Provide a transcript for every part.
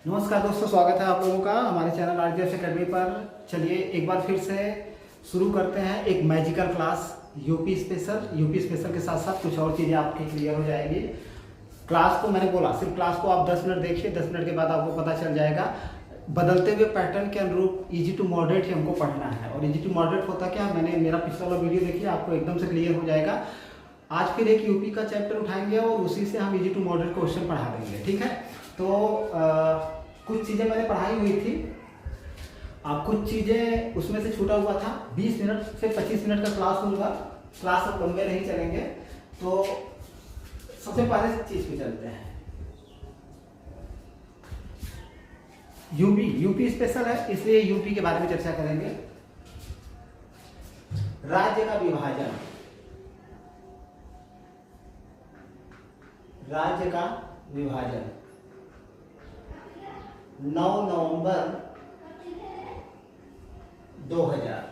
नमस्कार दोस्तों, स्वागत है आप लोगों का हमारे चैनल आरजीएस एकेडमी पर। चलिए एक बार फिर से शुरू करते हैं एक मैजिकल क्लास यूपी स्पेशल के साथ साथ कुछ और चीज़ें आपकी क्लियर हो जाएगी। क्लास को मैंने बोला सिर्फ क्लास को आप 10 मिनट देखिए, 10 मिनट के बाद आपको पता चल जाएगा। बदलते हुए पैटर्न के अनुरूप इजी टू मॉडरेट ही हमको पढ़ना है। और इजी टू मॉडरेट होता क्या, मैंने मेरा पिछला वाला वीडियो देखिए, आपको एकदम से क्लियर हो जाएगा। आज फिर एक यूपी का चैप्टर उठाएंगे और उसी से हम इजी टू मॉडरेट क्वेश्चन पढ़ा देंगे, ठीक है। तो कुछ चीज़ें मैंने पढ़ाई हुई थी, आप कुछ चीज़ें उसमें से छूटा हुआ था। 20 मिनट से 25 मिनट का क्लास होगा, क्लास अब लंबे नहीं चलेंगे। तो सबसे पहले चीज़ पे चलते हैं। यूपी स्पेशल है इसलिए यूपी के बारे में चर्चा करेंगे। राज्य का विभाजन, राज्य का विभाजन 9 नवंबर 2000,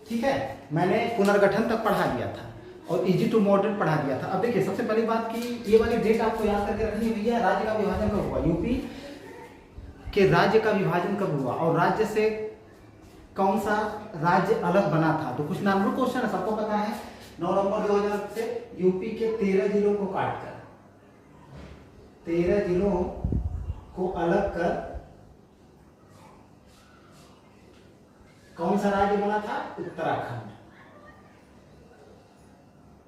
ठीक है। मैंने पुनर्गठन तक पढ़ा दिया था और इजी टू मॉडरेट पढ़ा दिया था। अब देखिए सबसे पहली बात की ये वाली डेट आपको याद करके रखनी हुई है। राज्य का विभाजन कब हुआ, यूपी के राज्य का विभाजन कब हुआ और राज्य से कौन सा राज्य अलग बना था। तो कुछ नॉर्मल क्वेश्चन है, सबको पता है। 9 नवंबर 2000 से यूपी के 13 जिलों को काटकर 13 जिलों को अलग कर कौन सा राज्य बना था, उत्तराखंड,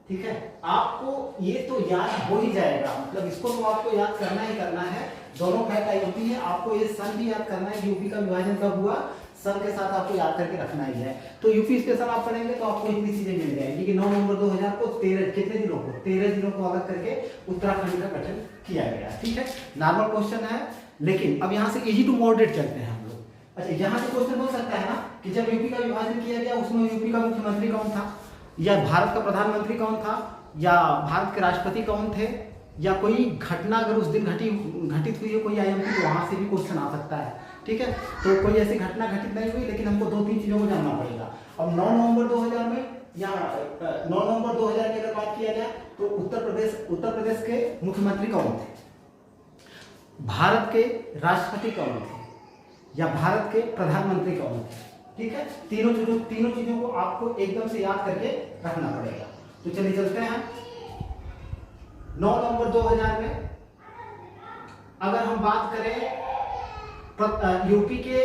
ठीक है। आपको ये तो याद हो ही जाएगा, मतलब इसको तो आपको याद करना ही करना है। दोनों फैक्ट यूपी है, आपको ये सन भी याद करना है कि यूपी का विभाजन कब हुआ, सन के साथ आपको याद करके रखना ही है। तो यूपी स्पेशल आप पढ़ेंगे तो आपको इतनी चीजें मिल जाएंगी कि 9 नवंबर 2000 को 13 कितने जिलों को 13 जिलों को अलग करके उत्तराखंड का गठन किया गया, ठीक है। नॉर्मल क्वेश्चन है, लेकिन अब यहाँ से इजी टू मॉडरेट चलते हैं हम लोग। अच्छा, यहाँ से क्वेश्चन हो सकता है ना कि जब यूपी का विभाजन किया गया उसमें यूपी का मुख्यमंत्री कौन था, या भारत का प्रधानमंत्री कौन था, या भारत के राष्ट्रपति कौन थे, या कोई घटना अगर उस दिन घटित हुई है कोई आईएमपी, तो वहां से भी क्वेश्चन आ सकता है, ठीक है। तो कोई ऐसी घटना घटित नहीं हुई, लेकिन हमको 2-3 चीजों को जानना पड़ेगा। अब 9 नवंबर 2000 में या 9 नवंबर 2000 की अगर बात किया जाए तो उत्तर प्रदेश के मुख्यमंत्री कौन थे, भारत के राष्ट्रपति कौन थे, या भारत के प्रधानमंत्री कौन थे, ठीक है। तीनों चीजों को आपको एकदम से याद करके रखना पड़ेगा। तो चलिए चलते हैं। 9 नवंबर 2000 में अगर हम बात करें यूपी के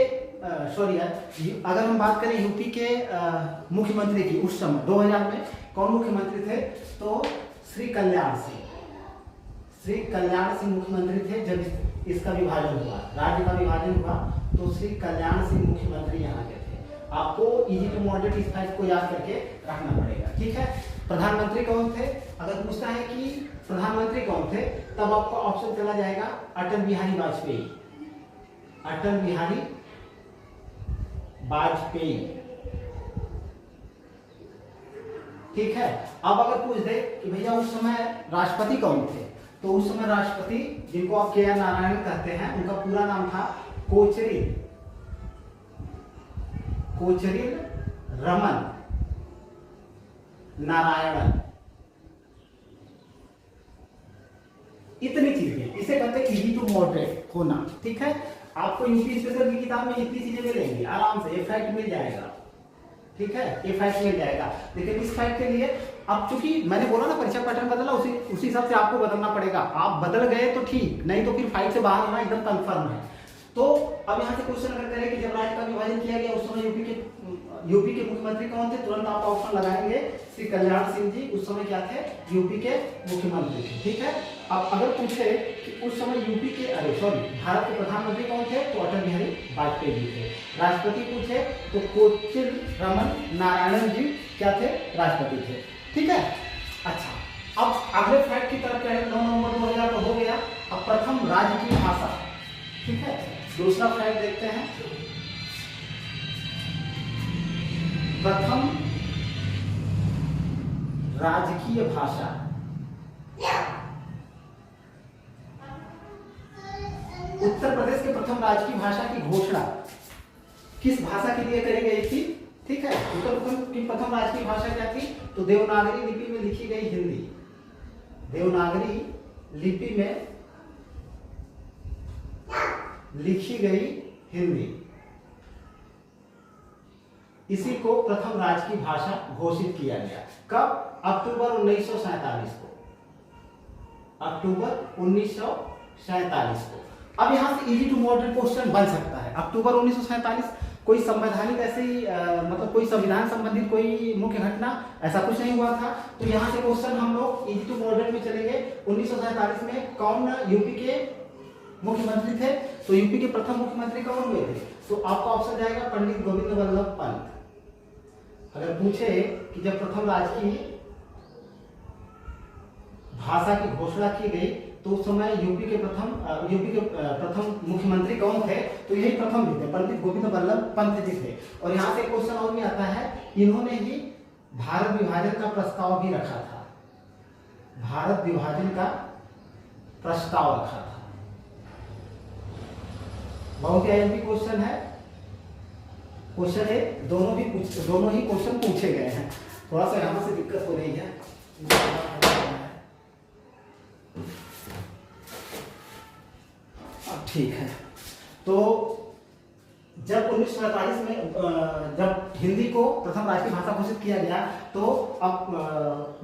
अगर हम बात करें यूपी के मुख्यमंत्री की, उस समय 2000 में कौन मुख्यमंत्री थे, तो श्री कल्याण सिंह मुख्यमंत्री थे। जब इसका विभाजन हुआ, राज्य का विभाजन हुआ, तो श्री कल्याण सिंह मुख्यमंत्री यहाँ के थे। आपको इजी टू मॉडरेट इस फैक्ट को याद करके रखना पड़ेगा, ठीक है। प्रधानमंत्री कौन थे, अगर पूछता है कि प्रधानमंत्री कौन थे, तब आपको ऑप्शन चला जाएगा अटल बिहारी वाजपेयी, अटल बिहारी वाजपेयी, ठीक है। अब अगर पूछ दे कि भैया उस समय राष्ट्रपति कौन थे, तो उस समय राष्ट्रपति जिनको आप के आर नारायण कहते हैं, उनका पूरा नाम था कोचरिल रमन नारायणन। इतनी चीजें, इसे कहते हैं इजी टू मॉडरेट होना, ठीक है। आपको यूपी स्पेशल की किताब में इतनी चीजें मिलेंगी आराम से, ये फैक्ट मिल जाएगा, ठीक है, ये फैक्ट मिल जाएगा। लेकिन इस फैक्ट के लिए अब चूंकि मैंने बोला ना परीक्षा पैटर्न बदला, उसी हिसाब से आपको बदलना पड़ेगा। आप बदल गए तो ठीक, नहीं तो फिर फाइट से बाहर होना एकदम कंफर्म है। तो अब यहाँ से क्वेश्चन अगर करें कि जब राज्य का विभाजन किया गया उस समय यूपी के मुख्यमंत्री कौन थे, तुरंत आप ऑप्शन लगाएंगे श्री कल्याण सिंह जी, उस समय क्या थे, यूपी के मुख्यमंत्री थे, ठीक है। अब अगर पूछे कि उस समय यूपी के भारत के प्रधानमंत्री कौन थे, तो अटल बिहारी वाजपेयी जी थे। राष्ट्रपति पूछे तो कोचिल रमन नारायणन जी क्या थे, राष्ट्रपति थे, ठीक है। अच्छा, अब अगले फैक्ट की तरफ चले। 9 नवंबर 2000 को हो गया। अब प्रथम राज्य की भाषा, ठीक है। दूसरा फैक्ट देखते हैं। प्रथम राजकीय भाषा, उत्तर प्रदेश के प्रथम राजकीय भाषा की घोषणा किस भाषा के लिए करी गई थी, ठीक है। उत्तर प्रदेश की प्रथम राजकीय भाषा क्या थी, तो देवनागरी लिपि में लिखी गई हिंदी, देवनागरी लिपि में लिखी गई हिंदी, इसी को प्रथम राज्य की भाषा घोषित किया गया। कब? अक्टूबर 1947 को, अक्टूबर 1947 को। अब यहां से इजी टू मॉडरेट क्वेश्चन बन सकता है। अक्टूबर 1947 कोई संवैधानिक ऐसे मतलब कोई संविधान संबंधित कोई मुख्य घटना ऐसा कुछ नहीं हुआ था, तो यहाँ से क्वेश्चन हम लोग इजी टू मॉडरेट में चलेंगे। 1947 में कौन यूपी के मुख्यमंत्री थे? तो यूपी के प्रथम मुख्यमंत्री कौन हुए थे? तो आपका ऑप्शन जाएगा पंडित गोविंद वल्लभ पंत। अगर पूछे कि जब प्रथम राज्य की भाषा की घोषणा की गई तो उस समय यूपी के प्रथम मुख्यमंत्री कौन थे? तो यही प्रथम भी थे, पंडित गोविंद वल्लभ पंत जी थे। और यहाँ से क्वेश्चन और भी आता है, इन्होंने ही भारत विभाजन का प्रस्ताव भी रखा था, भारत विभाजन का प्रस्ताव रखा था। बहुत ही आईएमपी क्वेश्चन है। क्वेश्चन है दोनों ही क्वेश्चन पूछे गए हैं। थोड़ा सा यहाँ से दिक्कत हो रही है। ठीक है, तो जब 1947 में जब हिंदी को प्रथम राज्य की भाषा घोषित किया गया तो अब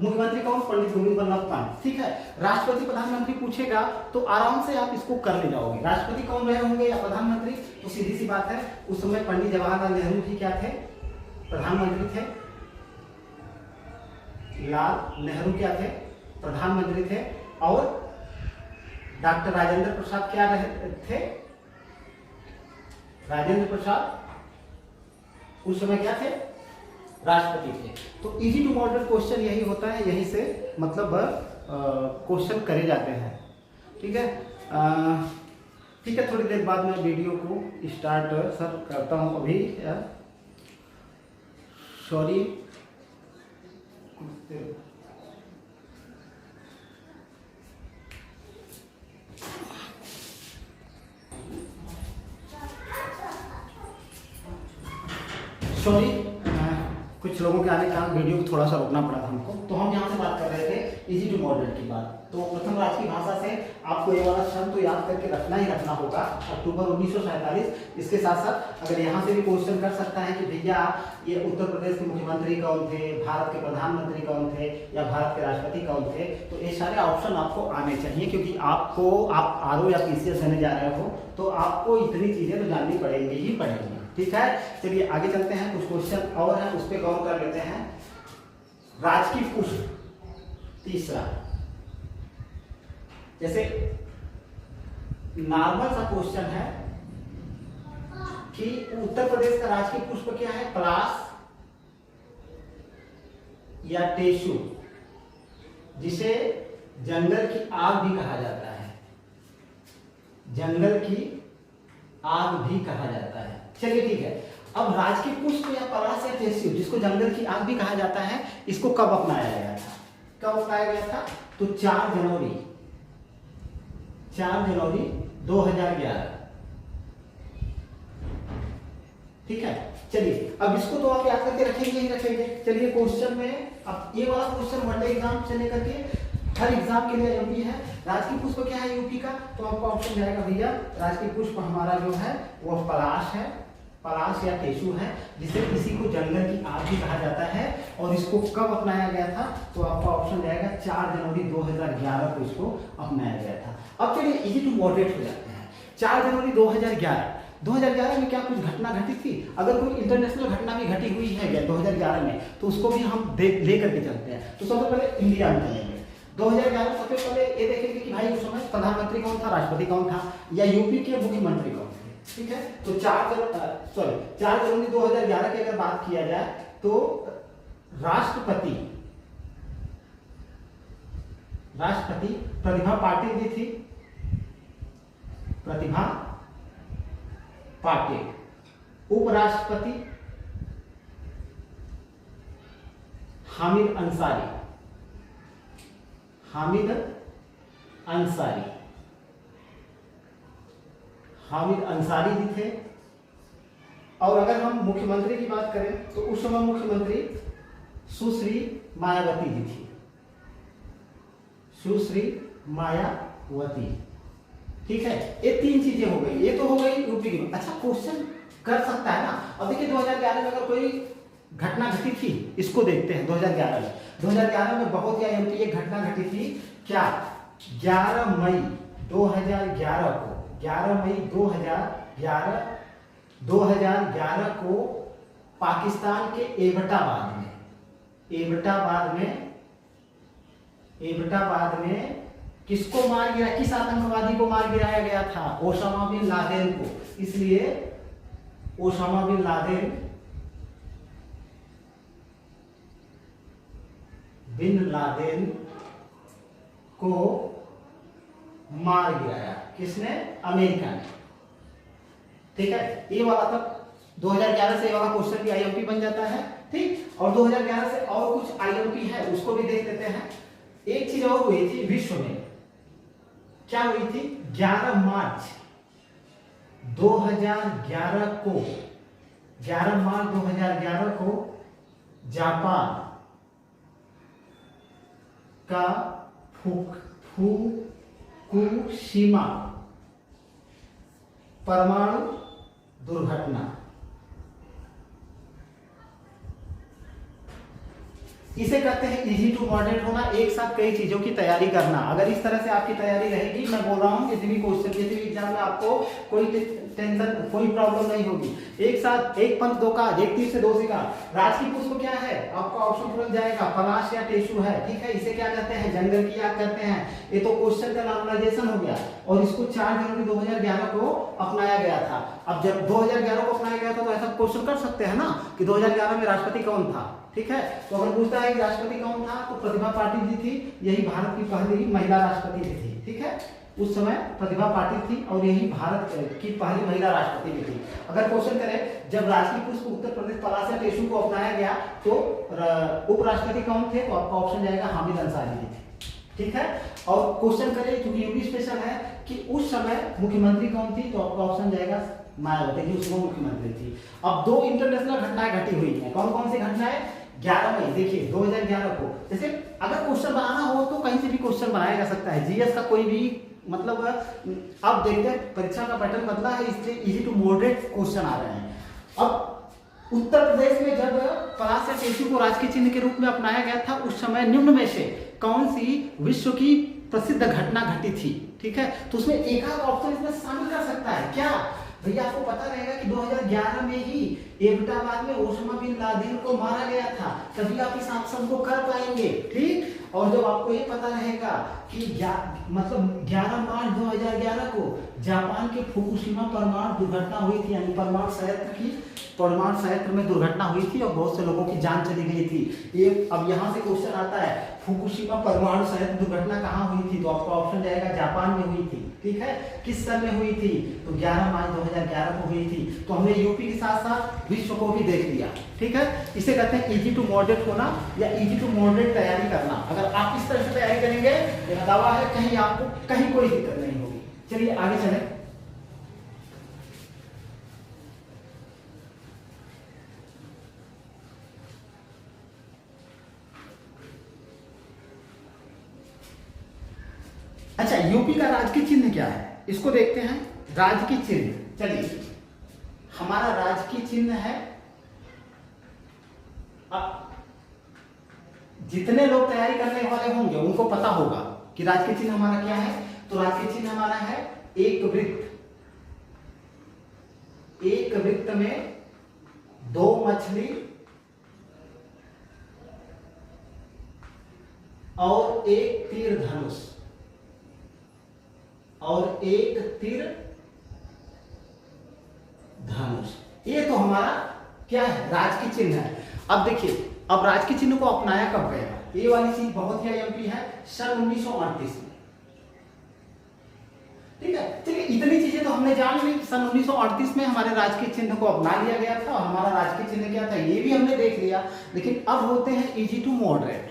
मुख्यमंत्री कौन? पंडित गोविंद वल्लभ पंत। ठीक है, राष्ट्रपति प्रधानमंत्री पूछेगा तो आराम से आप इसको कर ले जाओगे। राष्ट्रपति कौन रहे होंगे या प्रधानमंत्री? तो सीधी सी बात है, उस समय पंडित जवाहरलाल नेहरू जी क्या थे? प्रधानमंत्री थे। लाल नेहरू क्या थे? प्रधानमंत्री थे। और डॉक्टर राजेंद्र प्रसाद क्या रहे थे? राजेंद्र प्रसाद उस समय क्या थे? राष्ट्रपति थे। तो इजी टू मॉडरेट क्वेश्चन यही होता है, यही से मतलब क्वेश्चन करे जाते हैं। ठीक है, ठीक है, थोड़ी देर बाद मैं वीडियो को स्टार्ट सर करता हूं। अभी सॉरी, कुछ लोगों के आने के कारण वीडियो को थोड़ा सा रोकना पड़ा था हमको। तो हम यहाँ से बात कर रहे थे इजी टू मॉडरेट की बात। तो प्रथम राज्य की भाषा से आपको ये वाला शब्द तो याद करके रखना ही रखना होगा, अक्टूबर 1947। इसके साथ साथ अगर यहाँ से भी क्वेश्चन कर सकता है कि भैया ये उत्तर प्रदेश के मुख्यमंत्री कौन थे, भारत के प्रधानमंत्री कौन थे, या भारत के राष्ट्रपति कौन थे। तो ये सारे ऑप्शन आपको आने चाहिए, क्योंकि आप आरओ या पीसीएस देने जा रहे हो तो आपको इतनी चीजें तो जाननी पड़ेंगी ही पड़ेंगी। ठीक है, चलिए आगे चलते हैं। कुछ क्वेश्चन और हैं, उस पर गौर कर लेते हैं। राजकीय पुष्प तीसरा, जैसे नॉर्मल सा क्वेश्चन है कि उत्तर प्रदेश का राजकीय पुष्प क्या है? पलाश या टेसु, जिसे जंगल की आग भी कहा जाता है, जंगल की आग भी कहा जाता है। चलिए ठीक है, अब राजकीय पुष्प या पलाश या टेसु, जिसको जंगल की आग भी कहा जाता है, इसको कब अपनाया गया था? कब अपनाया गया था? तो 4 जनवरी 2011। ठीक है, चलिए अब इसको तो आप याद करके रखेंगे ही रखेंगे। चलिए क्वेश्चन में, अब ये वाला क्वेश्चन वनडे एग्जाम से लेकर के हर एग्जाम के लिए एमपी है। राजकीय पुष्प क्या है यूपी का? तो आपका ऑप्शन जाएगा भैया, राजकीय पुष्प हमारा जो है वो पलाश है, पलाश या टेसु है, जिसे किसी को जंगल की आग भी कहा जाता है। और इसको कब अपनाया गया था? तो आपका ऑप्शन जाएगा 4 जनवरी 2011 को इसको अपनाया गया था। अब चलिए इजी टू मॉडरेट हो जाते हैं। 4 जनवरी 2011 में क्या कुछ घटना घटी थी? अगर कोई इंटरनेशनल घटना भी घटी हुई है 2011 में तो उसको भी हम ले करके चलते हैं। तो सबसे पहले इंडिया में चलेंगे। 2011 सबसे पहले ये देखेंगे कि भाई उस समय प्रधानमंत्री कौन था, राष्ट्रपति कौन था, या यूपी के मुख्यमंत्री कौन थे। ठीक है, तो 4 जनवरी 2011 की अगर बात किया जाए तो राष्ट्रपति प्रतिभा पाटिल जी थी, प्रतिभा पाटिल। उपराष्ट्रपति हामिद अंसारी जी थे। और अगर हम मुख्यमंत्री की बात करें तो उस समय मुख्यमंत्री सुश्री मायावती जी थी, सुश्री मायावती। ठीक है, ये तीन चीजें हो गई, ये तो हो गई यूपी की। अच्छा क्वेश्चन कर सकता है ना। अब देखिए 2011 में अगर कोई घटना घटी थी, इसको देखते हैं 2011 में। 2011 में बहुत ही आईएमपी एक घटना घटी थी क्या, 11 मई 2011 को, 11 मई 2011 को पाकिस्तान के एबटाबाद में किसको मार गिरा, किस आतंकवादी को मार गिराया गया था, ओसामा बिन लादेन को। इसलिए ओसामा बिन लादेन को मार गिराया किसने, अमेरिका ने। ठीक है, ये वाला तब 2011 से ये वाला क्वेश्चन भी आईएमपी बन जाता है। ठीक, और 2011 से और कुछ आईएमपी है, उसको भी देख लेते हैं। एक चीज और हुई थी विश्व में, क्या हुई थी, 11 मार्च 2011 को जापान का फुकुशिमा परमाणु दुर्घटना। इसे कहते हैं इजी टू मॉडरेट होना, एक साथ कई चीजों की तैयारी करना। अगर इस तरह से आपकी तैयारी रहेगी, मैं बोल रहा हूं किसी भी क्वेश्चन, किसी भी एग्जाम में आपको कोई टेंशन, कोई प्रॉब्लम नहीं होगी। एक साथ एक पंथ दो काज, एक तीर से दो शिकार। राज की पुष्प क्या है, आपका ऑप्शन तुरंत जाएगा, पलाश या टेसु है। ठीक है, इसे क्या कहते हैं, जंगल की आग कहते हैं। ये तो क्वेश्चन का नॉर्मलाइजेशन हो गया, और इसको 4 जनवरी 2011 को अपनाया गया था। अब जब 2011 को अपनाया गया था तो ऐसा क्वेश्चन कर सकते हैं ना कि 2011 में राष्ट्रपति कौन था। ठीक है, तो अगर पूछता है कि राष्ट्रपति कौन था, तो प्रतिभा पाटिल जी थी, यही भारत की पहली महिला राष्ट्रपति भी थी। ठीक है, उस समय प्रतिभा पाटिल थी और यही भारत की पहली महिला राष्ट्रपति भी थी। अगर क्वेश्चन करें जब राष्ट्रीय पुष्प उत्तर प्रदेश पलाश या टेसु को अपनाया गया तो उपराष्ट्रपति कौन थे, तो आपका ऑप्शन जाएगा हामिद अंसारी जी थे। ठीक है, और क्वेश्चन करें क्योंकि यूपी स्पेशल है कि उस समय मुख्यमंत्री कौन थी, तो आपका ऑप्शन जाएगा मायावती जी, उस समय मुख्यमंत्री थी। अब 2 इंटरनेशनल घटनाएं घटी हुई हैं, कौन कौन सी घटनाएं, 11 मई देखिए 2011 को। जैसे अगर क्वेश्चन बनाना हो तो कहीं से भी क्वेश्चन बनाया जा सकता है, जीएस का कोई भी, मतलब अब देखते हैं परीक्षा का पैटर्न बदला है, इसलिए इजी टू मॉडरेट क्वेश्चन आ रहे हैं। अब उत्तर प्रदेश में जब पलाश या टेसु को राजकीय चिन्ह के रूप में अपनाया गया था, उस समय निम्न में से कौन सी विश्व की प्रसिद्ध घटना घटी थी। ठीक है, तो उसमें एक आध ऑप्शन इसमें शामिल कर सकता है क्या भैया, आपको पता रहेगा कि 2011 में ही एबटाबाद में ओसामा बिन लादेन को मारा गया था, तभी आप इस ऑप्शन को कर पाएंगे। ठीक, और जब आपको ये पता रहेगा कि 11 मार्च 2011 को जापान के फुकुशिमा परमाणु दुर्घटना हुई थी, यानी परमाणु संयंत्र में दुर्घटना हुई थी और बहुत से लोगों की जान चली गई थी। ये अब यहाँ से क्वेश्चन आता है, फुकुशिमा परमाणु संयंत्र दुर्घटना कहाँ हुई थी, तो आपका ऑप्शन जाएगा जापान में हुई थी। ठीक है, किस सन में हुई थी, तो 11 मार्च 2011 को हुई थी। तो हमने यूपी के साथ साथ विश्व को भी देख लिया। ठीक है, इसे कहते हैं इजी टू मॉडरेट होना या इजी टू मॉडरेट तैयारी करना। अगर आप इस तरह से तैयारी करेंगे, मेरा दावा है कहीं आपको कहीं कोई दिक्कत नहीं होगी। चलिए आगे चलें। अच्छा, यूपी का राजकीय चिन्ह क्या है, इसको देखते हैं। राजकीय चिन्ह, चलिए हमारा राजकीय चिन्ह है, जितने लोग तैयारी करने वाले होंगे उनको पता होगा कि राजकीय चिन्ह हमारा क्या है। तो राजकीय चिन्ह हमारा है एक वृत्त में 2 मछली और एक तीर धनुष ये तो हमारा क्या है, राजकीय चिन्ह है। अब देखिए, अब राजकीय चिन्ह को अपनाया कब गया, ये वाली चीज बहुत ही आईएमपी है, सन 1938 में। ठीक है, चलिए इतनी चीजें तो हमने जान ली। सन 1938 में हमारे राजकीय चिन्ह को अपना लिया गया था और हमारा राजकीय चिन्ह क्या था ये भी हमने देख लिया। लेकिन अब होते हैं इजी टू मॉडरेट।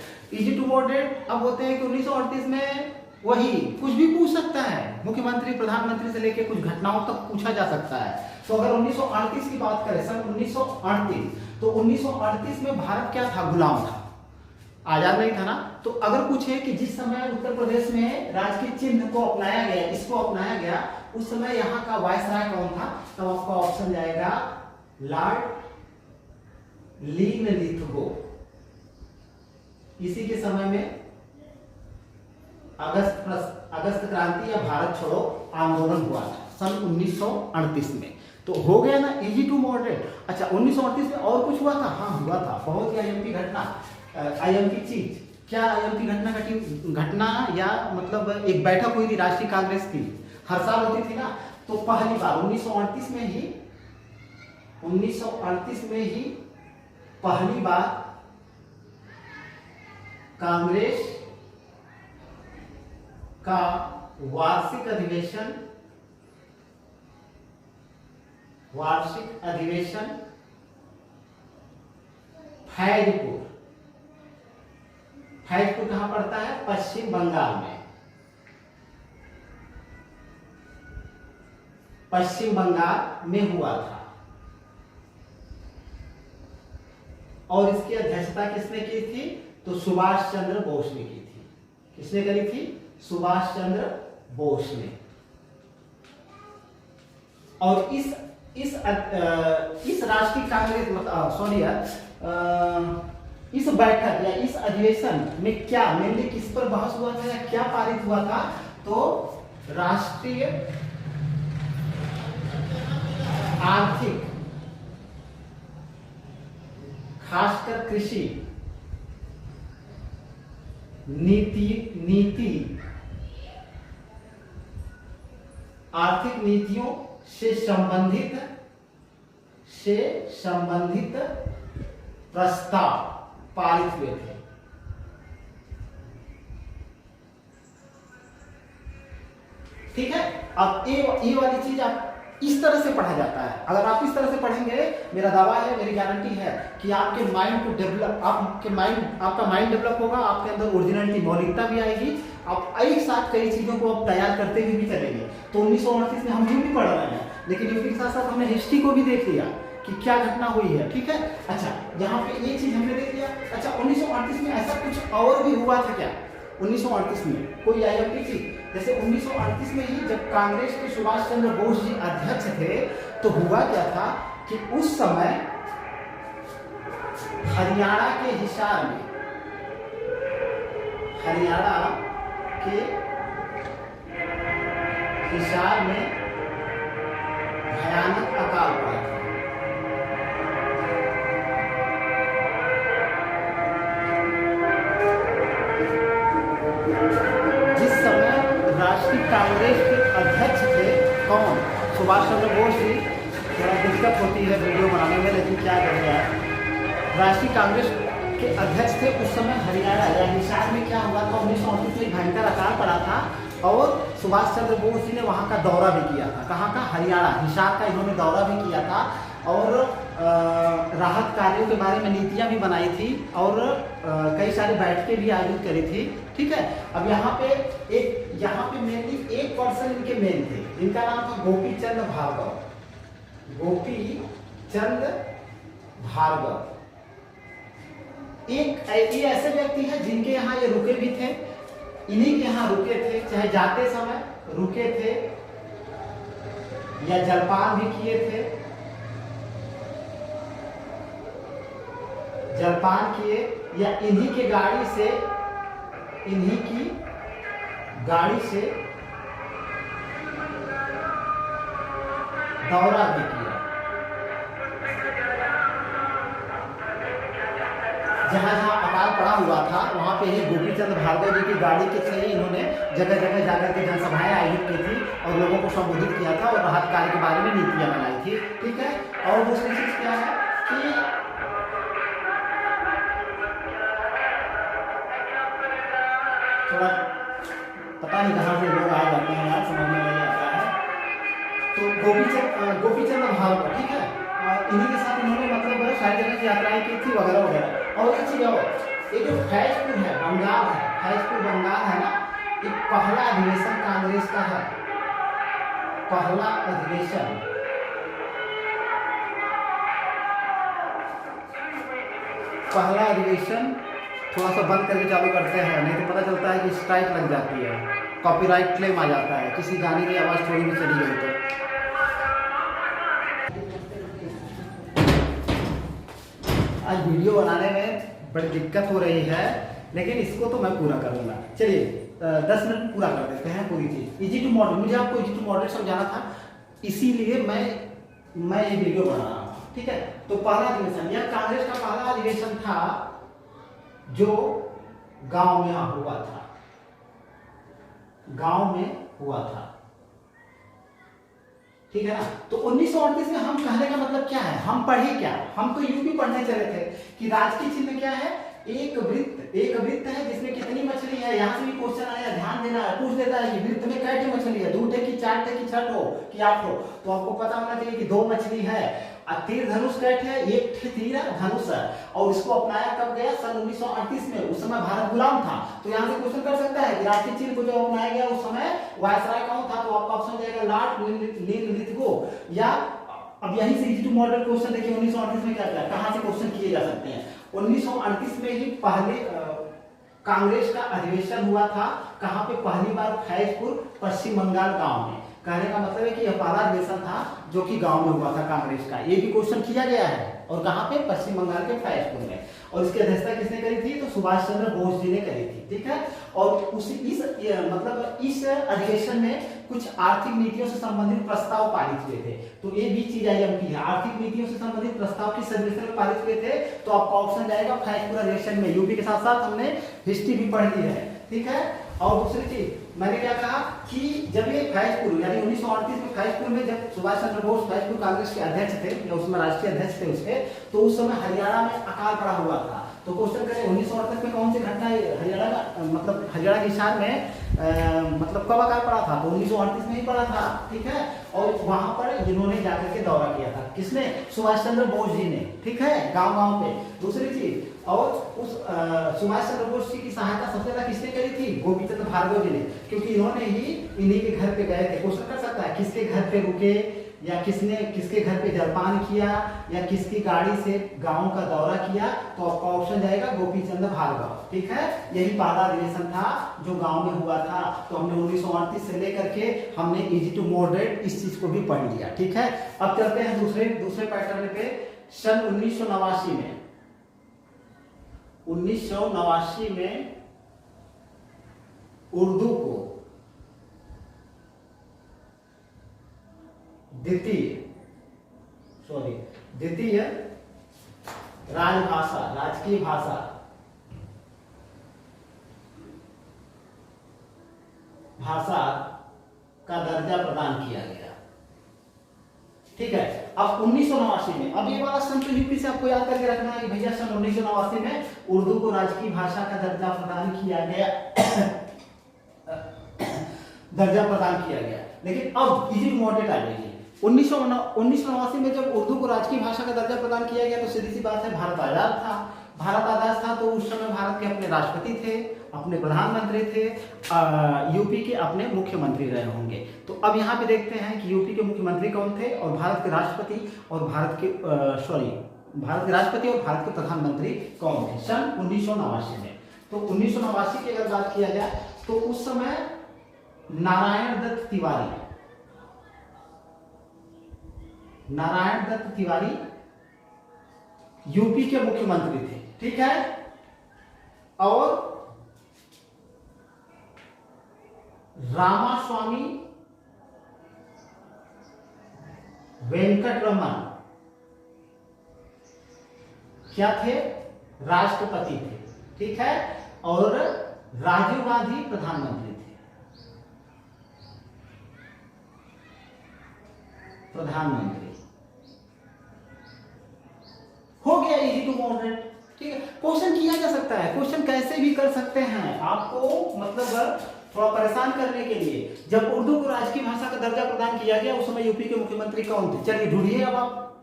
अब होते हैं कि 1938 में वही कुछ भी पूछ सकता है, मुख्यमंत्री प्रधानमंत्री से लेकर कुछ घटनाओं तक पूछा जा सकता है। तो अगर 1938 की बात करें, सन 1938, तो 1938 में भारत क्या था, गुलाम था। आजाद नहीं था ना। तो अगर पूछे कि जिस समय उत्तर प्रदेश में राजकीय चिन्ह को अपनाया गया, इसको अपनाया गया, उस समय यहाँ का वायसराय कौन था, तो आपका ऑप्शन जाएगा लॉर्ड लिनलिथगो। इसी के समय में अगस्त क्रांति या भारत छोड़ो आंदोलन हुआ था सन 1938 में। तो हो गया ना इजी टू मॉडरेट। अच्छा 1938 में और कुछ हुआ था? हाँ हुआ था, बहुत ही अहम की घटना, अहम की चीज। क्या अहम की घटना या मतलब एक बैठक हुई थी राष्ट्रीय कांग्रेस की, हर साल होती थी ना। तो पहली बार 1938 में ही पहली बार कांग्रेस का वार्षिक अधिवेशन फैजपुर कहां पड़ता है? पश्चिम बंगाल में। पश्चिम बंगाल में हुआ था। और इसकी अध्यक्षता किसने की थी? तो सुभाष चंद्र बोस ने की थी। किसने करी थी? सुभाष चंद्र बोस ने। और इस राष्ट्रीय कांग्रेस इस बैठक या इस अधिवेशन में क्या मेनली किस पर बहस हुआ था या क्या पारित हुआ था? तो राष्ट्रीय आर्थिक, खासकर कृषि नीति आर्थिक नीतियों से संबंधित प्रस्ताव पारित हुए थे। ठीक है। अब ये वाली चीज आप इस तरह से पढ़ा जाता है। अगर आप इस तरह से पढ़ेंगे, मेरा दावा है, मेरी गारंटी है कि आपके माइंड को डेवलप, आपका माइंड डेवलप होगा, आपके अंदर ओरिजिनलिटी, मौलिकता भी आएगी। आप एक साथ कई चीजों को आप तैयार करते हुए भी चलेंगे। तो 1938 में हम भी पढ़ रहे हैं, लेकिन इसके साथ साथ हमने हिस्ट्री को भी देख लिया कि क्या घटना हुई है। ठीक है। अच्छा यहाँ पे ये चीज हमने देख लिया। अच्छा 1938 में ऐसा कुछ और भी हुआ था क्या? 1938 में कोई IMP थी? जैसे 1938 में ही जब कांग्रेस के सुभाष चंद्र बोस जी अध्यक्ष थे, तो हुआ क्या था कि उस समय हरियाणा के हिसार में भयानक अकाल पड़ा था। जिस समय राष्ट्रीय कांग्रेस के अध्यक्ष थे कौन? सुभाष चंद्र बोस जी। थोड़ा दिक्कत होती है वीडियो बनाने में, लेकिन क्या करें यार। राष्ट्रीय कांग्रेस के अध्यक्ष थे उस समय हरियाणा या हिसार में क्या हुआ था? 1938 में भयंकर अकाल पड़ा था और सुभाष चंद्र बोस जी ने वहां का दौरा भी किया था। कहाँ का? हरियाणा, हिसार का इन्होंने दौरा भी किया था और राहत कार्यों के बारे में नीतियां भी बनाई थी और कई सारी बैठकें भी आयोजित करी थी। ठीक है। अब यहाँ पे मेनली एक पर्सन इनके मेन थे, इनका नाम था गोपी चंद भार्गव। ये ऐसे व्यक्ति हैं जिनके यहाँ ये रुके भी थे, इन्हीं के यहाँ रुके थे, चाहे जाते समय रुके थे या जलपान भी किए थे, या इन्हीं की गाड़ी से दौरा भी किया। जहां अकाल पड़ा हुआ था वहां पे ही गोपी चंद भार्गव जी की गाड़ी के से इन्होंने जगह जगह जाकर के जनसभाएं आयोजित की थी और लोगों को संबोधित किया था और राहत कार्य के बारे में नीतियां बनाई थी। ठीक है। और दूसरी चीज क्या है कि थोड़ा पता नहीं कहां से लोग आ जाते हैं यार, समझ में नहीं आता है। तो गोपी चंद भार्गव, ठीक है, इन्हीं के साथ इन्होंने मतलब सारी जगह की यात्राएं की थी वगैरह वगैरह। और एक चीज और, ये जो फैजपुर है, फैजपुर बंगाल है ना, ये पहला अधिवेशन कांग्रेस का है। पहला अधिवेशन थोड़ा सा बंद करके चालू करते हैं, नहीं तो पता चलता है कि स्ट्राइक लग जाती है, कॉपीराइट क्लेम आ जाता है, किसी गाने की आवाज़ थोड़ी भी चली गई तो। आज वीडियो बनाने में बड़ी दिक्कत हो रही है, लेकिन इसको तो मैं पूरा करूंगा। चलिए 10 मिनट पूरा कर देते हैं पूरी चीज। इजी टू मॉडरेट, मुझे आपको इजी टू मॉडरेट समझाना था, इसीलिए मैं ये वीडियो बना रहा हूँ, ठीक है। तो पहला अधिवेशन, यह कांग्रेस का पहला अधिवेशन था जो गांव में हुआ था, गांव में हुआ था, ठीक है ना। तो 1938 में हम कहने का मतलब क्या है, हम पढ़े क्या, हम तो यूपी पढ़ने चले थे कि राजकीय चिन्ह क्या है, एक वृत्त है जिसमें कितनी मछली है। यहाँ से भी क्वेश्चन आया, ध्यान देना है, पूछ देता है कि वृत्त में कैसे मछली है, 2 की 4 की 6 कि 8 हो, तो आपको पता होना चाहिए कि 2 मछली है। तीर धनुष कैट है, 1 तीर धनुष है, और इसको अपनाया कब गया, सन 1938 में। उस समय भारत गुलाम था, तो यहाँ से क्वेश्चन कर सकता है कि राष्ट्रीय चिन्ह को जब अपनाया गया उस समय वायसराय कौन था, तो आपका ऑप्शन जाएगा लॉर्ड लिथगो। या अब यहीं से इजी टू मॉडल क्वेश्चन देखिए 1938 में क्या क्या कहां से क्वेश्चन किए जा सकते हैं। 1938 में ही पहले कांग्रेस का अधिवेशन हुआ था, कहां पे, पहली बार फैजपुर पश्चिम बंगाल गांव में। कहने का मतलब है कि यह पहला अधिवेशन था जो कि गांव में हुआ था कांग्रेस का, ये भी क्वेश्चन किया गया है, और कहां पे, पश्चिम बंगाल के फैजपुर में। और इसकी अध्यक्षता किसने करी थी, तो सुभाष चंद्र बोस जी ने करी थी, ठीक है। और इस अधिवेशन में कुछ आर्थिक नीतियों से संबंधित प्रस्ताव पारित हुए थे, तो ये भी चीज आईएमपी है, आर्थिक नीतियों से संबंधित प्रस्ताव किस अधिवेशन में पारित हुए थे, तो आपका ऑप्शन जाएगा फैजपुर अधिवेशन में। यूपी के साथ साथ हमने हिस्ट्री भी पढ़ ली है, ठीक है। और दूसरी चीज मैंने क्या कहा कि जब ये फैजपुर यानी 1938 में फैजपुर में जब सुभाष चंद्र बोस फैजपुर कांग्रेस के अध्यक्ष थे, या उसमें राष्ट्रीय अध्यक्ष थे उसके, तो उस समय हरियाणा में अकाल पड़ा हुआ था। तो क्वेश्चन करें 1938 में कौन सी घटना हरियाणा का, मतलब हरियाणा की शान में मतलब कब अकाल पड़ा था, तो 1938 में ही पड़ा था, ठीक है। और वहां पर इन्होंने जाकर के दौरा किया था, किसने, सुभाष चंद्र बोस जी ने, ठीक है, गांव गांव पे। दूसरी चीज, और उस सुभाष चंद्र बोस जी की सहायता सबसे ज्यादा किसने करी थी, गोपीचंद भार्गव जी ने, क्योंकि इन्होंने ही इन्हीं के घर पे गए थे। क्वेश्चन कर सकता है किसके घर पे रुके, या किसने किसके घर पे जलपान किया, या किसकी गाड़ी से गांव का दौरा किया, तो आपका ऑप्शन जाएगा गोपीचंद भार्गव, ठीक है। यही पहला अधिवेशन था जो गांव में हुआ था। तो हमने 1938 से लेकर के हमने इजी टू मॉडरेट इस चीज को भी पढ़ लिया, ठीक है। अब चलते हैं दूसरे पैटर्न पे। सन 1989 में 1989 में उर्दू को द्वितीय राजभाषा, राजकीय भाषा का दर्जा प्रदान किया गया, ठीक है। अब 1989 में, अब ये वाला सन तो यूपी से आपको याद करके रखना है कि भैया सन 1989 में उर्दू को राजकीय भाषा का दर्जा प्रदान किया गया दर्जा प्रदान किया गया। लेकिन अब इजी मॉडरेट आ जाएगी। 1989 में जब उर्दू को राजकीय भाषा का दर्जा प्रदान किया गया, तो सीधी सी बात है, भारत आजाद था। भारत आजाद था तो उस समय भारत के अपने राष्ट्रपति थे, अपने प्रधानमंत्री थे, यूपी के अपने मुख्यमंत्री रहे होंगे। तो अब यहाँ पे देखते हैं कि यूपी के मुख्यमंत्री कौन थे, और भारत के राष्ट्रपति और भारत के प्रधानमंत्री कौन थे सन 1989 में। तो 1989 की अगर बात किया जाए तो उस समय नारायण दत्त तिवारी यूपी के मुख्यमंत्री थे, ठीक है। और रामास्वामी वेंकटरमन क्या थे, राष्ट्रपति थे, ठीक है। और राजीव गांधी प्रधानमंत्री थे, प्रधानमंत्री। हो गया इजी टू मॉडरेट, ठीक है। क्वेश्चन किया जा सकता है, क्वेश्चन कैसे भी कर सकते हैं, आपको मतलब थोड़ा परेशान करने के लिए। जब उर्दू को राजकीय भाषा का दर्जा प्रदान किया गया उस समय यूपी के मुख्यमंत्री कौन थे, चलिए ढूंढिए अब आप,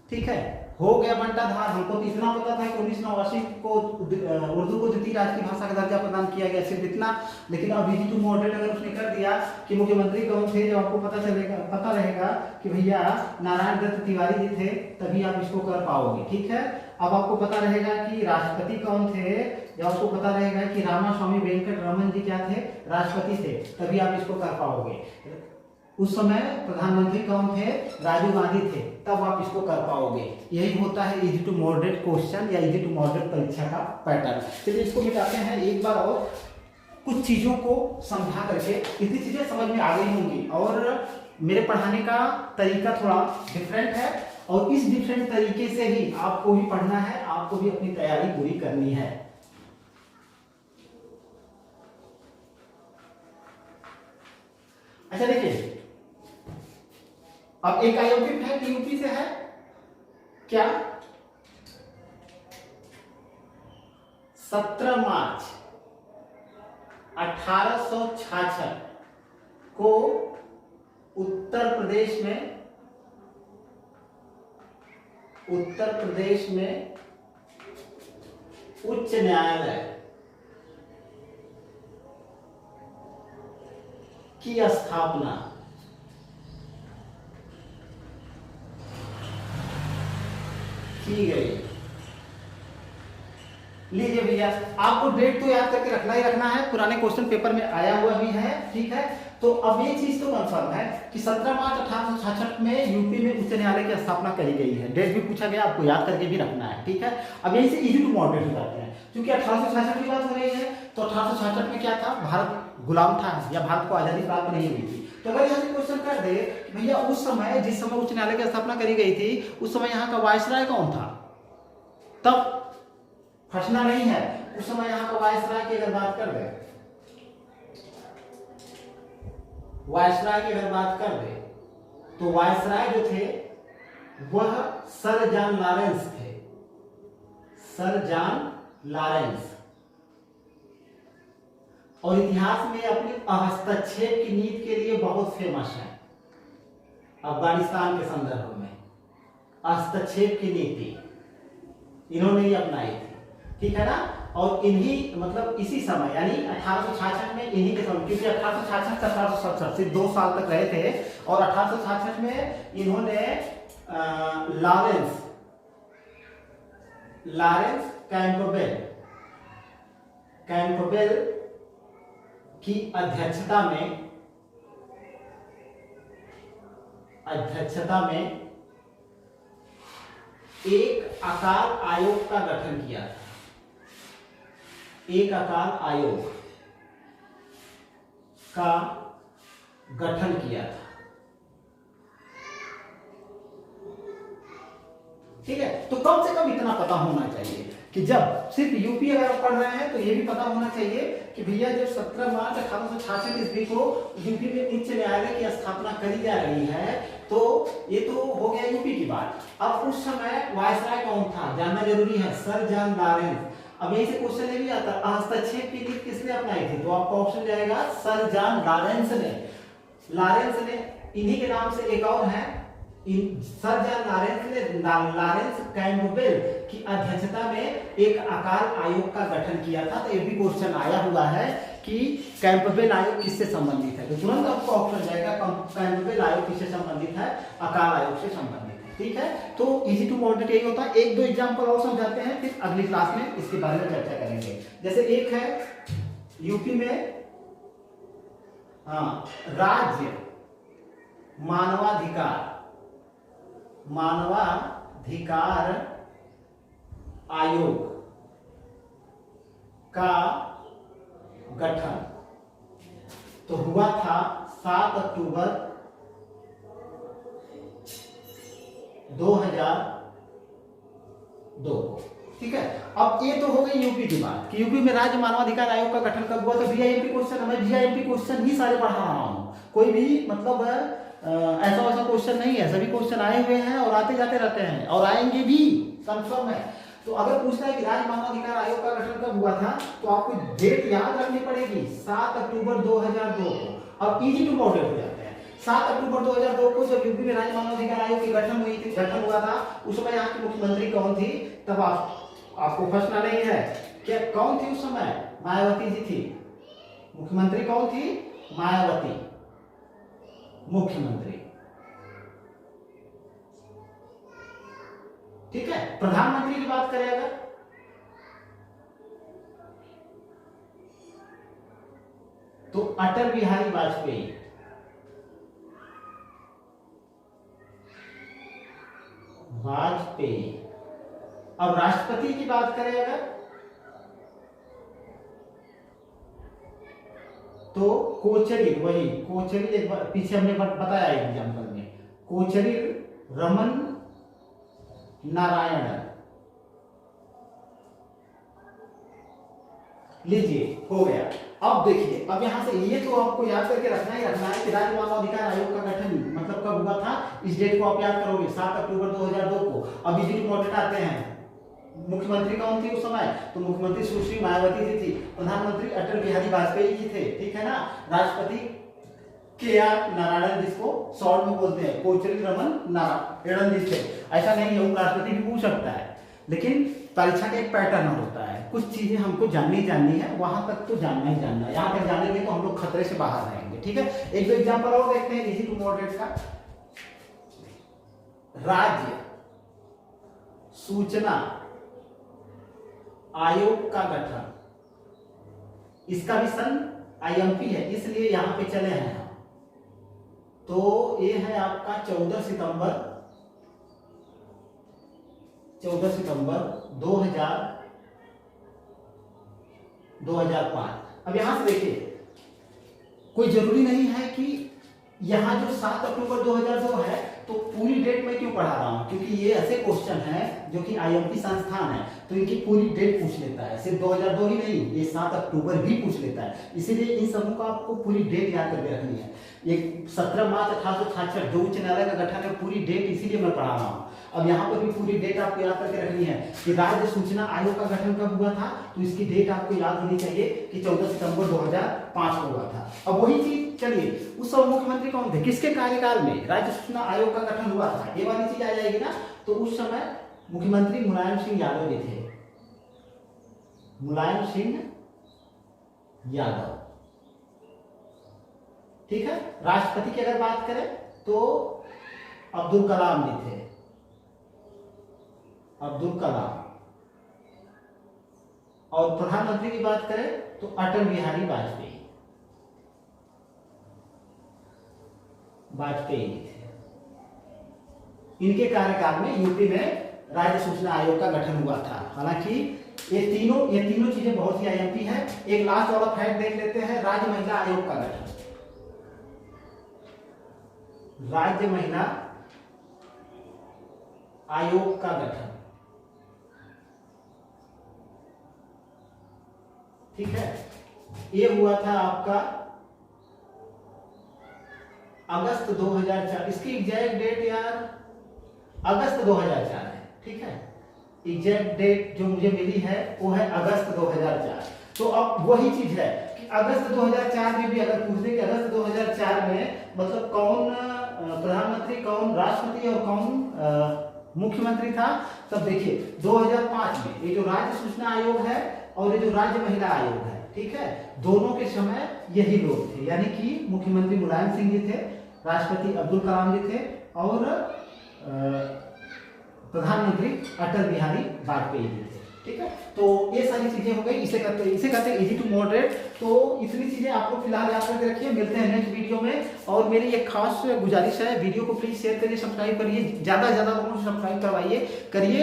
ठीक है। हो गया बंटाधार। हमको तो इतना पता था कि 1989 को उर्दू को द्वितीय राजकीय भाषा का दर्जा प्रदान किया गया, सिर्फ इतना। लेकिन अब इजी टू मॉडरेट अगर उसने कर दिया कि मुख्यमंत्री कौन थे, जब आपको पता रहेगा कि भैया नारायण दत्त तिवारी जी थे, तभी आप इसको कर पाओगे, ठीक है। अब आपको पता रहेगा कि राष्ट्रपति कौन थे, या आपको पता रहेगा कि रामास्वामी वेंकट रमन जी क्या थे, राष्ट्रपति थे, तभी आप इसको कर पाओगे। उस समय प्रधानमंत्री कौन थे, राजीव गांधी थे, तब आप इसको कर पाओगे। यही होता है इजी टू मॉडरेट क्वेश्चन या इजी टू मॉडरेट परीक्षा का पैटर्न। चलिए इसको मिटाते हैं एक बार और, कुछ चीजों को समझा करके। इतनी चीजें समझ में आ गई होंगी, और मेरे पढ़ाने का तरीका थोड़ा डिफरेंट है, और इस डिफरेंट तरीके से ही आपको भी पढ़ना है, आपको भी अपनी तैयारी पूरी करनी है। अच्छा देखिए, अब एक आयोजित है कि यूपी से है क्या, 17 मार्च 1866 को उत्तर प्रदेश में उच्च न्यायालय की स्थापना की गई। लीजिए भैया, आपको डेट तो याद करके रखना ही रखना है, पुराने क्वेश्चन पेपर में आया हुआ भी है, ठीक है। तो अब ये चीज तो कंफर्म है कि 17 मार्च 1866 में यूपी में उच्च न्यायालय की स्थापना करी गई है। डेट भी पूछा गया, आपको याद करके भी रखना है, ठीक है। अब यही से इजी टू मॉडरेट हो जाते हैं, क्योंकि 1866 की बात हो रही है, तो 1866 में क्या था, भारत गुलाम था या भारत को आजादी प्राप्त नहीं हुई थी। तो अगर यहाँ से क्वेश्चन कर दे भैया उस समय, जिस समय उच्च न्यायालय की स्थापना करी गई थी, उस समय यहाँ का वायसराय कौन था, तब फंसना नहीं है। उस समय यहाँ का वायसराय की अगर बात कर दे, वायसराय की अगर बात कर दे, तो वायसराय जो थे वह सर जॉन लॉरेंस थे, सर जॉन लॉरेंस। और इतिहास में अपनी हस्तक्षेप की नीति के लिए बहुत फेमस है। अफगानिस्तान के संदर्भ में हस्तक्षेप की नीति इन्होंने ही अपनाई थी, ठीक है ना। और इन्हीं मतलब इसी समय यानी 1866 में इन्हीं के समय, क्योंकि 1866 से 1867 से 2 साल तक रहे थे, और 1866 में इन्होंने लॉरेंस कैंपबेल की अध्यक्षता में एक अकाल आयोग का गठन किया था, एक अकाल आयोग का गठन किया था, ठीक है। तो कम से कम इतना पता होना चाहिए कि जब सिर्फ यूपी अगर आप पढ़ रहे हैं तो ये भी पता होना चाहिए कि भैया जब 17 मार्च 1866 ईस्वी को यूपी में उच्च न्यायालय की स्थापना करी जा रही है, तो ये तो हो गया यूपी की बात। अब उस समय वायसराय कौन था जानना जरूरी है, सर जॉन लॉरेंस। अब यही से क्वेश्चन ये भी आता है, हस्तक्षेप की नीति किसने अपनाई थी, तो आपका ऑप्शन जाएगा सर जॉन लॉरेंस ने। इन्हीं के नाम से एक और है, सर जॉन लॉरेंस कैंपबेल की अध्यक्षता में एक अकाल आयोग का गठन किया था। तो ये भी क्वेश्चन आया हुआ है कि कैंपबेल आयोग किससे संबंधित है, तो तुरंत आपको ऑप्शन जाएगा कैंपबेल आयोग किससे संबंधित है, अकाल आयोग से संबंधित है, ठीक है। तो इजी टू मॉडरेट यही होता है। एक दो एग्जाम्पल और समझाते हैं, फिर अगली क्लास में इसके बारे में चर्चा करेंगे। जैसे एक है यूपी में राज्य मानवाधिकार आयोग का गठन तो हुआ था 7 अक्टूबर 2002 को, ठीक है। अब ये तो हो गई यूपी की बात कि यूपी में राज्य मानवाधिकार आयोग का गठन कब हुआ। तो जीआईएमपी क्वेश्चन, मैं जीआईएमपी क्वेश्चन ही सारे पढ़ा रहा हूं, कोई भी मतलब ऐसा क्वेश्चन नहीं है, सभी क्वेश्चन आए हुए हैं और आते जाते रहते हैं और आएंगे भी, कंफर्म है। तो अगर पूछता है कि राज्य मानवाधिकार आयोग का गठन कब हुआ था, तो आपको डेट याद रखनी पड़ेगी 7 अक्टूबर 2002 को। अब इजी टू मॉडरेट हो जाते हैं। 7 अक्टूबर 2002 को जब यूपी में राज्य मानवाधिकार आयोग की गठन हुआ था, उस समय यहाँ की मुख्यमंत्री कौन थी, तब आपको फंसना नहीं है। क्या कौन थी उस समय, मायावती जी थी। मुख्यमंत्री कौन थी, मायावती मुख्यमंत्री। ठीक है। प्रधानमंत्री की बात करें अगर, तो अटल बिहारी वाजपेयी। वाजपेयी। अब राष्ट्रपति की बात करें अगर, तो कोचरिल, वही कोचरिल, एक बार पीछे हमने बताया एग्जाम्पल में, कोचरिल रमन नारायणन। लीजिए, हो गया। अब देखिए, अब यहां से ये तो आपको याद करके रखना ही रखना है कि राज्य मानव अधिकार आयोग का गठन मतलब कब हुआ था, इस डेट को आप याद करोगे 7 अक्टूबर 2002 को। अब इजी टू मॉडरेट आते हैं, मुख्यमंत्री कौन थी उस समय, तो मुख्यमंत्री सुश्री मायावती जी थी, प्रधानमंत्री अटल बिहारी वाजपेयी जी थे, ठीक है ना। राष्ट्रपति के.आर. नारायणन, जिसको शॉर्ट में बोलते हैं कोचरिल रमन नारायणन जी थे। ऐसा नहीं है, उपराष्ट्रपति भी पूछ सकता है, लेकिन परीक्षा का एक पैटर्न होता है, कुछ चीजें हमको जाननी है, वहां तक तो जानना ही जानना है, यहाँ तक जानेंगे तो हम लोग खतरे से बाहर रहेंगे, ठीक है। एक दो एग्जाम्पल और देखते हैं इजी टू मॉडरेट का। राज्य सूचना आयोग का गठन, इसका भी सन आईएमपी है, इसलिए यहां पे चले हैं हम। तो ये है आपका 14 सितंबर 2005। अब यहां से देखिए, कोई जरूरी नहीं है कि यहां जो 7 अक्टूबर 2002 है तो पूरी डेट में क्यों पढ़ा रहा हूं, क्योंकि ये ऐसे क्वेश्चन है जो कि आईएमपी संस्थान है, तो इनकी पूरी डेट पूछ लेता है, सिर्फ 2002 ही नहीं, ये 7 अक्टूबर भी पूछ लेता है। इसीलिए इन सबों को आपको पूरी डेट याद करके रखनी है। ये 17 मार्च 1866 जो उच्च न्यायालय का गठन है, पूरी डेट इसीलिए मैं पढ़ा रहा हूँ। अब यहाँ पर भी पूरी डेट आपको याद करके रखनी है कि राज्य सूचना आयोग का गठन कब हुआ था, तो इसकी डेट आपको याद होनी चाहिए कि 14 सितंबर 2005 को हुआ था। अब वही चीज, चलिए, उस समय मुख्यमंत्री कौन थे, किसके कार्यकाल में राज्य सूचना आयोग का गठन हुआ था, ये वाली चीज आ जाएगी ना। तो उस समय मुख्यमंत्री मुलायम सिंह यादव जी थे, मुलायम सिंह यादव, ठीक है। राष्ट्रपति की अगर बात करें तो अब्दुल कलाम जी थे, अब्दुल कलाम। और प्रधानमंत्री की बात करें तो अटल बिहारी वाजपेयी थे। इनके कार्यकाल में यूपी में राज्य सूचना आयोग का गठन हुआ था। हालांकि ये तीनों चीजें बहुत ही आईएमपी है। एक लास्ट वाला फैक्ट देख लेते हैं, राज्य महिला आयोग का गठन, राज्य महिला आयोग का गठन, ठीक है। ये हुआ था आपका अगस्त 2004, इसकी एग्जैक्ट डेट यार अगस्त 2004 है, ठीक है। एग्जैक्ट डेट जो मुझे मिली है वो है अगस्त 2004। तो अब वही चीज है कि अगस्त 2004 में भी अगर पूछ दे कि अगस्त 2004 में मतलब कौन प्रधानमंत्री, कौन राष्ट्रपति और कौन मुख्यमंत्री था, तब देखिए 2005 में ये जो राज्य सूचना आयोग है और ये जो राज्य महिला आयोग है, ठीक है, दोनों के समय यही लोग थे, यानी कि मुख्यमंत्री मुलायम सिंह जी थे, राष्ट्रपति अब्दुल कलाम जी थे और प्रधानमंत्री अटल बिहारी वाजपेयी जी थे, ठीक है। तो ये सारी चीजें हो गई, इसे कहते हैं इजी टू मॉडरेट। तो इतनी चीजें आपको फिलहाल याद करके रखिए, मिलते हैं नेक्स्ट वीडियो में। और मेरी एक खास गुजारिश है, वीडियो को प्लीज शेयर करिए, सब्सक्राइब करिए, ज्यादा से ज्यादा लोगों से सब्सक्राइब करवाइए करिए।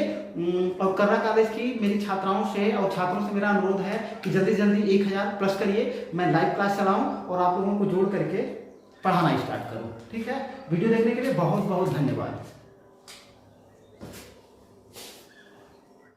और कर्रा कॉलेज की मेरी छात्राओं से और छात्रों से मेरा अनुरोध है कि जल्दी जल्दी 1000 प्लस करिए, मैं लाइव क्लास चलाऊं और आप लोगों को जोड़ करके पढ़ाना स्टार्ट करूं, ठीक है। वीडियो देखने के लिए बहुत बहुत धन्यवाद।